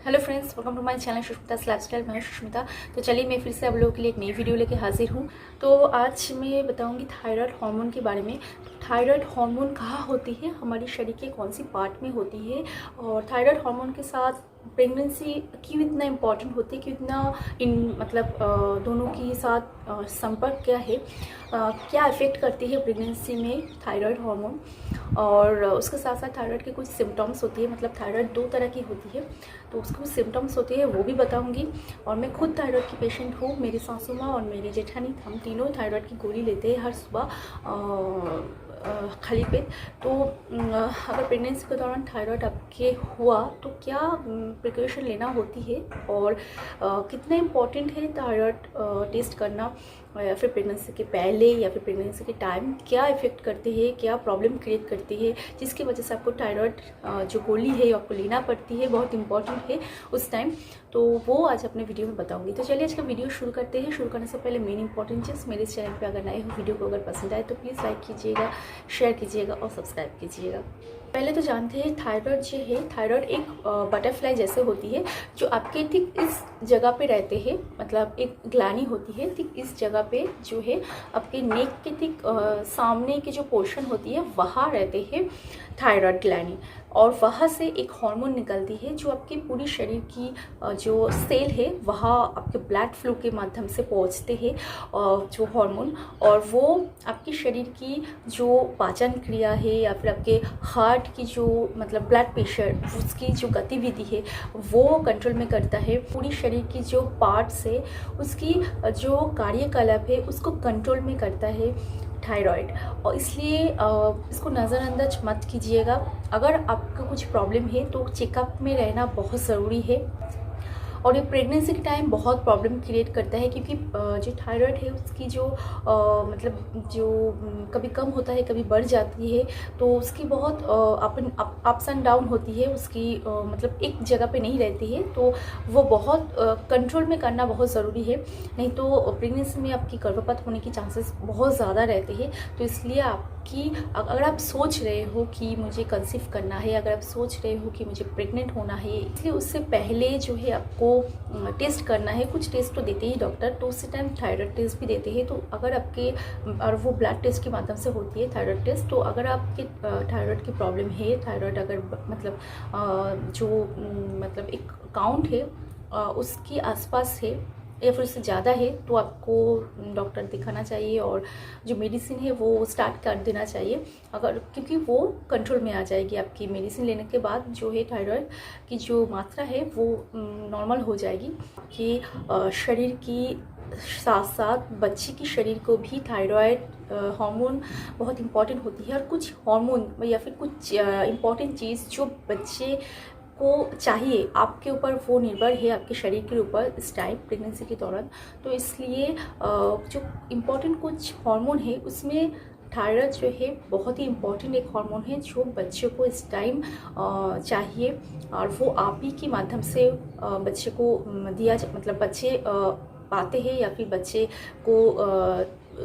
Hello friends, welcome to my channel Sushmita lifestyle. मैं सुष्मिता। तो चलिए मैं फिर से आप लोगों के लिए एक नई वीडियो लेके हाजिर हूँ। तो आज मैं बताऊँगी थायराइड हार्मोन के बारे में। थायराइड हार्मोन कहाँ होती है, हमारे शरीर के कौन सी पार्ट में होती है, और थायराइड हार्मोन के साथ प्रेगनेंसी क्यों इतना इम्पॉर्टेंट होती है, क्यों इतना दोनों के साथ संपर्क क्या है, क्या इफ़ेक्ट करती है प्रेगनेंसी में थायराइड हार्मोन। और उसके साथ साथ थायराइड के कुछ सिम्टम्स होती है, मतलब थायराइड दो तरह की होती है, तो उसके कुछ सिम्टम्स होते हैं वो भी बताऊंगी। और मैं खुद थायराइड की पेशेंट हूँ। मेरी सासू माँ और मेरी जेठानी, हम तीनों थायराइड की गोली लेते हैं हर सुबह खाली पेट। तो अगर प्रेगनेंसी के दौरान थायराइड आपके हुआ तो क्या प्रिकॉशन लेना होती है, और कितना इम्पोर्टेंट है थायराइड टेस्ट करना, या फिर प्रेगनेंसी के पहले या फिर प्रेगनेंसी के टाइम क्या इफ़ेक्ट करते हैं, क्या प्रॉब्लम क्रिएट करती है, जिसकी वजह से आपको थायराइड जो गोली है आपको लेना पड़ती है, बहुत इंपॉर्टेंट है उस टाइम। तो वो आज अपने वीडियो में बताऊंगी। तो चलिए आज का वीडियो शुरू करते हैं। शुरू करने से पहले मेन इंपॉर्टेंट चीज़, मेरे चैनल पे अगर नए हो, वीडियो को अगर पसंद आए तो प्लीज़ लाइक कीजिएगा, शेयर कीजिएगा और सब्सक्राइब कीजिएगा। पहले तो जानते हैं थायराइड जो है, थायराइड एक बटरफ्लाई जैसे होती है जो आपके ठीक इस जगह पे रहते हैं, मतलब एक ग्लैंड होती है ठीक इस जगह पे, जो है आपके नेक के ठीक सामने की जो पोर्शन होती है वहाँ रहते हैं थायराइड ग्लैंड। और वहाँ से एक हार्मोन निकलती है जो आपके पूरी शरीर की जो सेल है वहाँ आपके ब्लड फ्लो के माध्यम से पहुँचते हैं जो हार्मोन, और वो आपके शरीर की जो पाचन क्रिया है या फिर आपके हार्ट की जो मतलब ब्लड प्रेशर, उसकी जो गतिविधि है वो कंट्रोल में करता है। पूरी शरीर की जो पार्ट्स है उसकी जो कार्यकलाप है उसको कंट्रोल में करता है थायराइड। और इसलिए इसको नज़रअंदाज मत कीजिएगा। अगर आपका कुछ प्रॉब्लम है तो चेकअप में रहना बहुत ज़रूरी है। और ये प्रेगनेंसी के टाइम बहुत प्रॉब्लम क्रिएट करता है, क्योंकि जो थायराइड है उसकी जो मतलब जो कभी कम होता है कभी बढ़ जाती है, तो उसकी बहुत अप्स एंड डाउन होती है उसकी, मतलब एक जगह पे नहीं रहती है। तो वो बहुत कंट्रोल में करना बहुत ज़रूरी है, नहीं तो प्रेगनेंसी में आपकी गर्भपात होने की चांसेस बहुत ज़्यादा रहते हैं। तो इसलिए आपकी, अगर आप सोच रहे हो कि मुझे कंसीव करना है, अगर आप सोच रहे हो कि मुझे प्रेग्नेंट होना है, इसलिए उससे पहले जो है आपको टेस्ट करना है। कुछ टेस्ट तो देते ही डॉक्टर, तो उसी टाइम थायराइड टेस्ट भी देते हैं। तो अगर आपके, और वो ब्लड टेस्ट के माध्यम से होती है थायराइड टेस्ट, तो अगर आपके थायराइड की प्रॉब्लम है, थायराइड अगर मतलब जो मतलब एक काउंट है उसकी आसपास है या फिर उससे ज़्यादा है, तो आपको डॉक्टर दिखाना चाहिए और जो मेडिसिन है वो स्टार्ट कर देना चाहिए, अगर क्योंकि वो कंट्रोल में आ जाएगी। आपकी मेडिसिन लेने के बाद जो है थायराइड की जो मात्रा है वो नॉर्मल हो जाएगी। कि शरीर की साथ साथ बच्चे की शरीर को भी थायराइड हार्मोन बहुत इम्पॉर्टेंट होती है। और कुछ हार्मोन या फिर कुछ इम्पॉर्टेंट चीज़ जो बच्चे को चाहिए, आपके ऊपर वो निर्भर है, आपके शरीर के ऊपर इस टाइम प्रेगनेंसी के दौरान। तो इसलिए जो इम्पॉर्टेंट कुछ हार्मोन है उसमें थायराइड जो है बहुत ही इम्पॉर्टेंट एक हार्मोन है जो बच्चे को इस टाइम चाहिए, और वो आप ही के माध्यम से बच्चे को दिया, मतलब बच्चे पाते हैं या फिर बच्चे को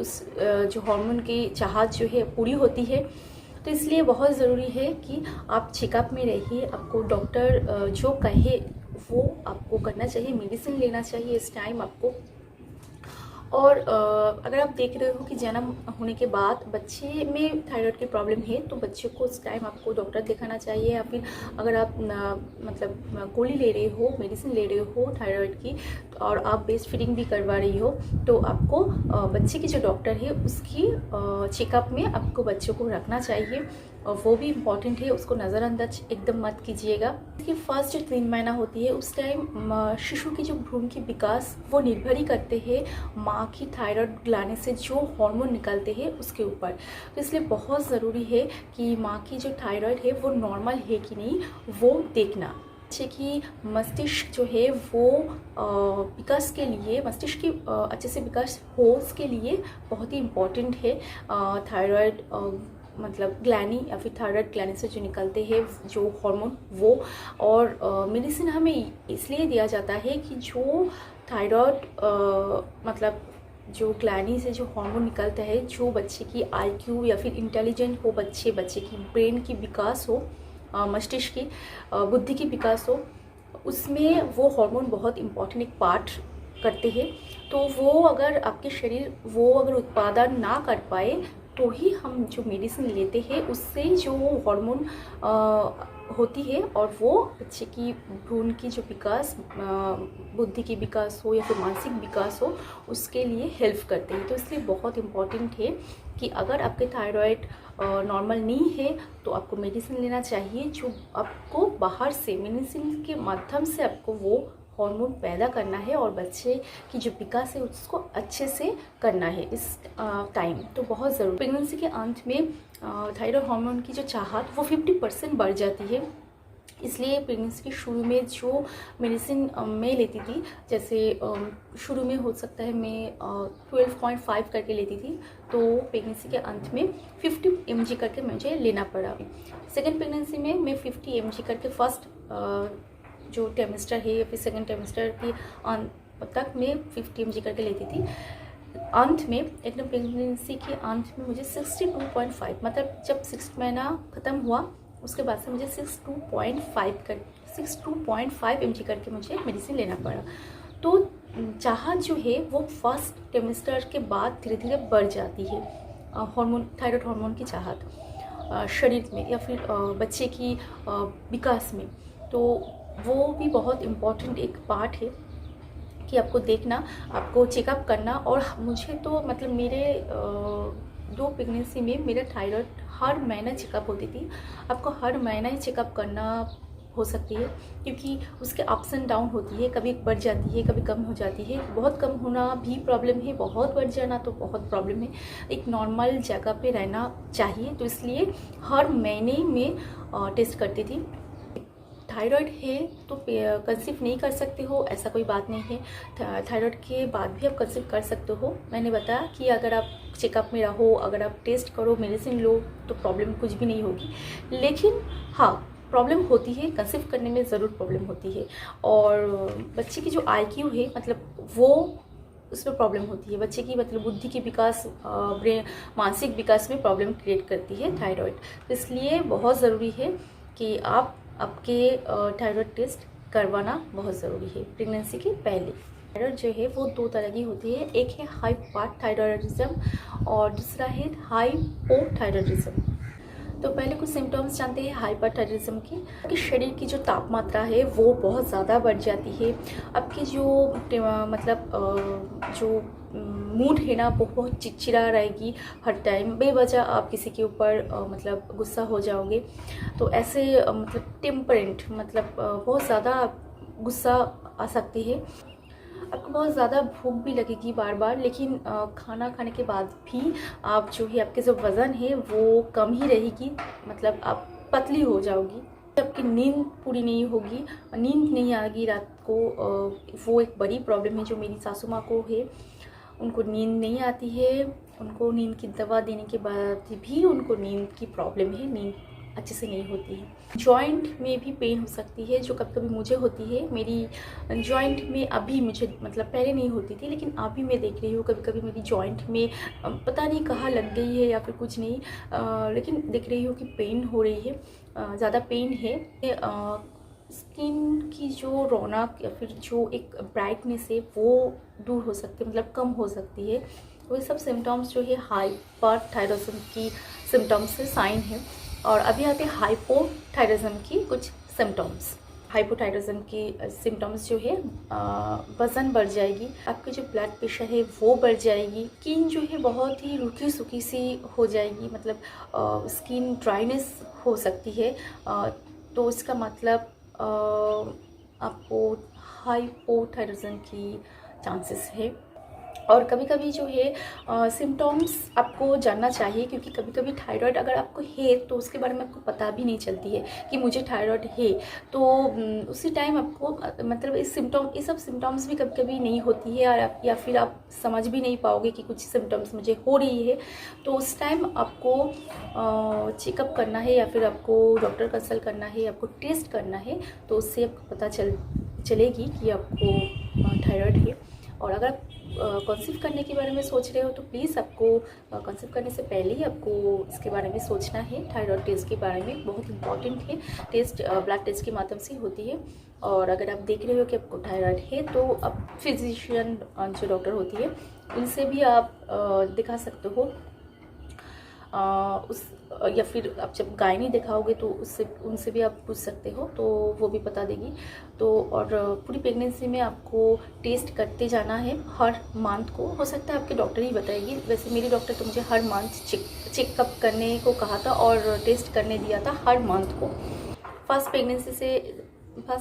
उस जो हार्मोन की चाहत जो है पूरी होती है। तो इसलिए बहुत ज़रूरी है कि आप चेकअप में रहिए। आपको डॉक्टर जो कहे वो आपको करना चाहिए, मेडिसिन लेना चाहिए इस टाइम आपको। और अगर आप देख रहे हो कि जन्म होने के बाद बच्चे में थायराइड की प्रॉब्लम है, तो बच्चे को उस टाइम आपको डॉक्टर दिखाना चाहिए। या फिर अगर आप मतलब गोली ले रहे हो, मेडिसिन ले रहे हो थायराइड की, और आप ब्रेस्ट फीडिंग भी करवा रही हो, तो आपको बच्चे की जो डॉक्टर है उसकी चेकअप में आपको बच्चों को रखना चाहिए, और वो भी इम्पॉर्टेंट है, उसको नज़रअंदाज एकदम मत कीजिएगा। कि फर्स्ट जो 3 महीना होती है उस टाइम शिशु की जो भ्रूण की विकास वो निर्भर ही करते हैं माँ की थायराइड ग्लैंड से जो हार्मोन निकलते हैं उसके ऊपर। तो इसलिए बहुत ज़रूरी है कि माँ की जो थायराइड है वो नॉर्मल है कि नहीं वो देखना। बच्चे की मस्तिष्क जो है वो विकास के लिए, मस्तिष्क की अच्छे से विकास हो उसके लिए बहुत ही इम्पॉर्टेंट है थायराइड मतलब ग्लैनी या फिर थायराइड ग्लैनी से जो निकलते हैं जो हार्मोन वो। और मेडिसिन हमें इसलिए दिया जाता है कि जो थायराइड मतलब जो ग्लैनी से जो हार्मोन निकलता है, जो बच्चे की आईक्यू या फिर इंटेलिजेंट हो, बच्चे की ब्रेन की विकास हो, मस्तिष्क की बुद्धि की विकास हो, उसमें वो हार्मोन बहुत इम्पॉर्टेंट एक पार्ट करते हैं। तो वो अगर आपके शरीर वो अगर उत्पादन ना कर पाए तो ही हम जो मेडिसिन लेते हैं उससे जो हार्मोन होती है और वो बच्चे की भ्रूण की जो विकास, बुद्धि की विकास हो या फिर मानसिक विकास हो, उसके लिए हेल्प करते हैं। तो इसलिए बहुत इम्पॉर्टेंट है कि अगर आपके थायराइड नॉर्मल नहीं है तो आपको मेडिसिन लेना चाहिए, जो आपको बाहर से मेडिसिन के माध्यम से आपको वो हार्मोन पैदा करना है और बच्चे की जो विकास है उसको अच्छे से करना है इस टाइम। तो बहुत ज़रूरी प्रेगनेंसी के अंत में थायराइड हार्मोन की जो चाहत वो 50% बढ़ जाती है। इसलिए प्रेगनेंसी के शुरू में जो मेडिसिन मैं लेती थी, जैसे शुरू में हो सकता है मैं 12.5 करके लेती थी, तो प्रेगनेंसी के अंत में 50 mg करके मुझे लेना पड़ा। सेकेंड प्रेगनेंसी में मैं 50 mg करके फर्स्ट जो टेमिस्टर है या फिर सेकेंड टेमिस्टर की तक मैं 50 mg करके लेती थी। अंत में एकदम प्रेगनेंसी के अंत में मुझे 62.5, मतलब जब 6 महीना ख़त्म हुआ उसके बाद से मुझे 62.5 mg करके मुझे मेडिसिन लेना पड़ा। तो चाहत जो है वो फर्स्ट टेमिस्टर के बाद धीरे धीरे बढ़ जाती है, हार्मोन थायराइड हार्मोन की चाहत शरीर में या फिर बच्चे की विकास में। तो वो भी बहुत इम्पॉर्टेंट एक पार्ट है कि आपको देखना, आपको चेकअप करना। और मुझे तो मतलब मेरे 2 प्रेगनेंसी में मेरा थायराइड हर महीना चेकअप होती थी। आपको हर महीना ही चेकअप करना हो सकती है, क्योंकि उसके अप्स एंड डाउन होती है, कभी बढ़ जाती है कभी कम हो जाती है। बहुत कम होना भी प्रॉब्लम है, बहुत बढ़ जाना तो बहुत प्रॉब्लम है। एक नॉर्मल जगह पे रहना चाहिए, तो इसलिए हर महीने में टेस्ट करती थी। थायराइड है तो कंसीव नहीं कर सकते हो ऐसा कोई बात नहीं है, थायराइड के बाद भी आप कंसीव कर सकते हो। मैंने बताया कि अगर आप चेकअप में रहो, अगर आप टेस्ट करो, मेडिसिन लो, तो प्रॉब्लम कुछ भी नहीं होगी। लेकिन हाँ, प्रॉब्लम होती है, कंसीव करने में ज़रूर प्रॉब्लम होती है। और बच्चे की जो IQ है मतलब वो उसमें प्रॉब्लम होती है, बच्चे की मतलब बुद्धि की विकास, मानसिक विकास में प्रॉब्लम क्रिएट करती है थायराइड। तो इसलिए बहुत ज़रूरी है कि आपके थायराइड टेस्ट करवाना बहुत ज़रूरी है प्रेगनेंसी के पहले। थायराइड जो है वो 2 तरह की होती है, एक है हाइपरथायरॉयडिज्म और दूसरा है हाइपोथायरॉयडिज्म। तो पहले कुछ सिम्टम्स जानते हैं हाइपरथायरॉयडिज्म की। आपके शरीर की जो तापमात्रा है वो बहुत ज़्यादा बढ़ जाती है, आपकी जो मतलब जो मूड है ना वो बहुत चिड़चिड़ा रहेगी, हर टाइम बेवजह आप किसी के ऊपर मतलब गुस्सा हो जाओगे। तो ऐसे मतलब टेम्परेंट मतलब बहुत ज़्यादा गुस्सा आ सकती है। आपको बहुत ज़्यादा भूख भी लगेगी बार बार, लेकिन खाना खाने के बाद भी आप जो है आपके जो वज़न है वो कम ही रहेगी, मतलब आप पतली हो जाओगी। आपकी नींद पूरी नहीं होगी, नींद नहीं आएगी रात को, वो एक बड़ी प्रॉब्लम है जो मेरी सासू माँ को है। उनको नींद नहीं आती है, उनको नींद की दवा देने के बाद भी उनको नींद की प्रॉब्लम है, नींद अच्छे से नहीं होती है। जॉइंट में भी पेन हो सकती है, जो कभी कभी मुझे होती है। मेरी जॉइंट में अभी मुझे मतलब पहले नहीं होती थी, लेकिन अभी मैं देख रही हूँ कभी कभी मेरी जॉइंट में पता नहीं कहाँ लग गई है या फिर कुछ नहीं, लेकिन देख रही हूँ कि पेन हो रही है, ज़्यादा पेन है। स्किन की जो रौनक या फिर जो एक ब्राइटनेस है वो दूर हो सकती है, मतलब कम हो सकती है। वो सब सिम्टम्स जो है हाइपरथायरॉयडिज्म की सिम्टम्स से साइन है। और अभी आते हैं हाइपोथायरॉयडिज्म की कुछ सिम्टम्स। हाइपोथायरॉयडिज्म की सिम्टम्स जो है वज़न बढ़ जाएगी, आपकी जो ब्लड प्रेशर है वो बढ़ जाएगी, स्किन जो है बहुत ही रुखी सुखी सी हो जाएगी, मतलब स्किन ड्राइनेस हो सकती है। तो इसका मतलब आपको हाइपोथायरॉयडिज्म की चांसेस है। और कभी कभी जो है सिम्टम्स आपको जानना चाहिए, क्योंकि कभी कभी थायराइड अगर आपको है तो उसके बारे में आपको पता भी नहीं चलती है कि मुझे थायराइड है। तो उसी टाइम आपको मतलब ये सब सिम्टम्स भी कभी कभी नहीं होती है, या फिर आप समझ भी नहीं पाओगे कि कुछ सिम्टम्स मुझे हो रही है। तो उस टाइम आपको चेकअप करना है या फिर आपको डॉक्टर कंसल्ट करना है, आपको टेस्ट करना है, तो उससे आपको पता चलेगी कि आपको थायराइड है। और अगर कंसीव करने के बारे में सोच रहे हो तो प्लीज़ आपको कंसीव करने से पहले ही आपको इसके बारे में सोचना है। थायराइड टेस्ट के बारे में बहुत इंपॉर्टेंट है। टेस्ट ब्लड टेस्ट के माध्यम से होती है। और अगर आप देख रहे हो कि आपको थायराइड है तो आप फिजिशियन जो डॉक्टर होती है उनसे भी आप दिखा सकते हो। या फिर आप जब गायनी दिखाओगे तो उससे उनसे भी आप पूछ सकते हो, तो वो भी बता देगी। तो और पूरी प्रेगनेंसी में आपको टेस्ट करते जाना है हर मंथ को। हो सकता है आपके डॉक्टर ही बताएगी, वैसे मेरी डॉक्टर तो मुझे हर मंथ चेकअप करने को कहा था और टेस्ट करने दिया था हर मंथ को। फर्स्ट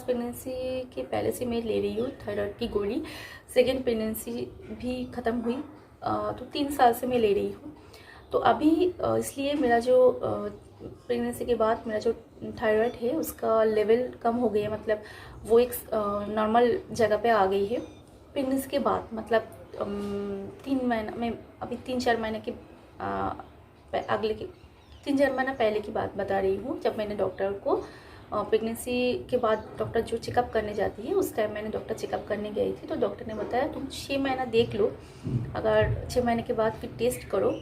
प्रेगनेंसी के पहले से मैं ले रही हूँ थायराइड की गोली। सेकेंड प्रेगनेंसी भी ख़त्म हुई तो 3 साल से मैं ले रही हूँ। तो अभी इसलिए मेरा जो प्रेगनेंसी के बाद मेरा जो थायराइड है उसका लेवल कम हो गया, मतलब वो एक नॉर्मल जगह पे आ गई है। प्रेगनेंसी के बाद मतलब 3 महीना में, अभी 3-4 महीने के अगले के 3-4 महीना पहले की बात बता रही हूँ, जब मैंने डॉक्टर को प्रेगनेंसी के बाद डॉक्टर जो चेकअप करने जाती है उस टाइम मैंने डॉक्टर चेकअप करने गई थी। तो डॉक्टर ने बताया तुम 6 महीना देख लो, अगर 6 महीने के बाद फिर टेस्ट करो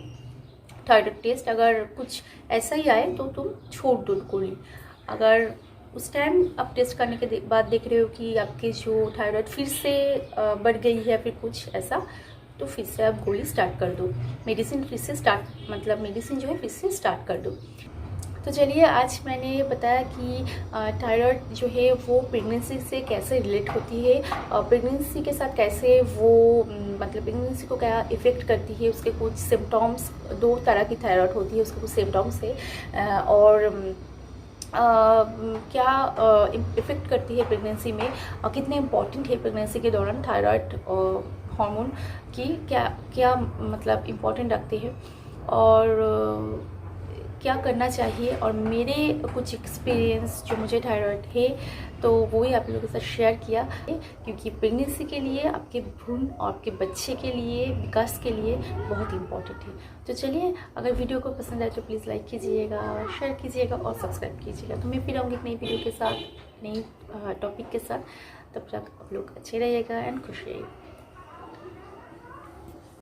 थायराइड टेस्ट, अगर कुछ ऐसा ही आए तो तुम छोड़ दो गोली। अगर उस टाइम आप टेस्ट करने के बाद देख रहे हो कि आपके जो थायराइड फिर से बढ़ गई है फिर कुछ ऐसा, तो फिर से आप गोली स्टार्ट कर दो, मेडिसिन फिर से मेडिसिन जो है फिर से स्टार्ट कर दो। तो चलिए आज मैंने बताया कि थायराइड जो है वो प्रेगनेंसी से कैसे रिलेट होती है, प्रेगनेंसी के साथ कैसे वो मतलब प्रेगनेंसी को क्या इफ़ेक्ट करती है, उसके कुछ सिम्टम्स, 2 तरह की थायराइड होती है, उसके कुछ सिम्टम्स है और क्या इफ़ेक्ट करती है प्रेगनेंसी में, कितने इम्पॉर्टेंट है प्रेगनेंसी के दौरान थायराइड हार्मोन की क्या मतलब इम्पॉर्टेंट रखते हैं और क्या करना चाहिए। और मेरे कुछ एक्सपीरियंस जो मुझे थायराइड है तो वो ही आप लोगों के साथ शेयर किया, क्योंकि प्रेगनेंसी के लिए, आपके भ्रूण और आपके बच्चे के लिए, विकास के लिए बहुत इम्पॉर्टेंट है। तो चलिए, अगर वीडियो को पसंद आए तो प्लीज़ लाइक कीजिएगा, शेयर कीजिएगा और सब्सक्राइब कीजिएगा। तो मैं फिर आऊँगी एक नई वीडियो के साथ, नई टॉपिक के साथ। तब तक आप लोग अच्छे रहिएगा एंड खुश रहिएगा।